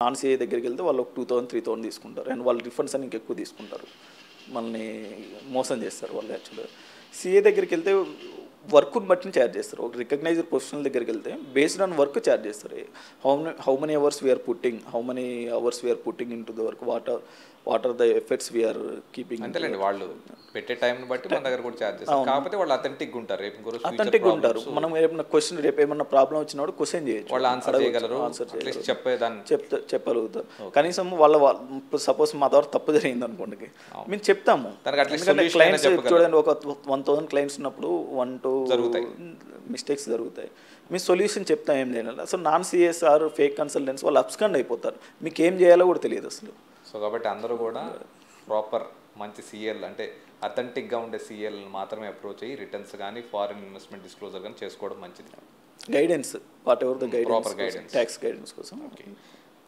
Non CA దగ్గరికి వెళ్తే వాళ్ళు ఒక 2000 3000 తీసుకుంటారు అండ్ వాళ్ళు రిఫండ్స్ అని ఇంకెక్కువ తీసుకుంటారు, మనల్ని మోసం చేస్తారు వాళ్ళు. యాక్చువల్గా సీఏ దగ్గరికి వెళ్తే వర్క్ని బట్టి ఛార్జ్ చేస్తారు. ఒక రికగ్నైజ్డ్ ప్రొఫెషనల్ దగ్గరికి వెళ్తే బేస్డ్ ఆన్ వర్క్ ఛార్జ్ చేస్తారు. How many hours we are putting into the work, what are the effects we are keeping. అంతేలేండి, వాళ్ళు పెట్టే టైంని బట్టి మన దగ్గర కూడా ఛార్జ్ చేస్తారు. కాకపోతే వాళ్ళు అథెంటిక్గా ఉంటారు. రేపు అథెంటిక్గా ఉంటారు. మనం ఏమైనా క్వశ్చన్, రేపు ఏమన్నా ప్రాబ్లం వచ్చినప్పుడు క్వశ్చన్ చేయొచ్చు, వాళ్ళు ఆన్సర్ చేయగలరు, చెప్పగలుగుతారు. కనీసం సపోజ్ మా ద్వారా తప్పు జరిగింది అనుకోండి, మేము చెప్తాము. క్లయింట్స్ చూడండి, ఒక 1000 క్లయింట్స్ ఉన్నప్పుడు 1-2 మిస్టేక్స్ జరుగుతాయి. మీ సొల్యూషన్ చెప్తాం, ఏం చేయాలి. అసలు నాన్ సిఎస్ఆర్ ఫేక్ కన్సల్టెంట్స్ వాళ్ళు అబ్స్కాండ్ అయిపోతారు, మీకు ఏం చేయాలో కూడా తెలియదు అసలు. సో కాబట్టి అందరూ కూడా ప్రాపర్ మంచి సీఎల్ అంటే అథెంటిక్గా ఉండే సీఎల్ మాత్రమే అప్రోచ్ అయ్యి రిటర్న్స్ కానీ ఫారిన్ ఇన్వెస్ట్మెంట్ డిస్క్లోజర్ కానీ చేసుకోవడం మంచిది. Guidance, what ever the guidance, proper guidance, tax guidance కోసం. ఓకే.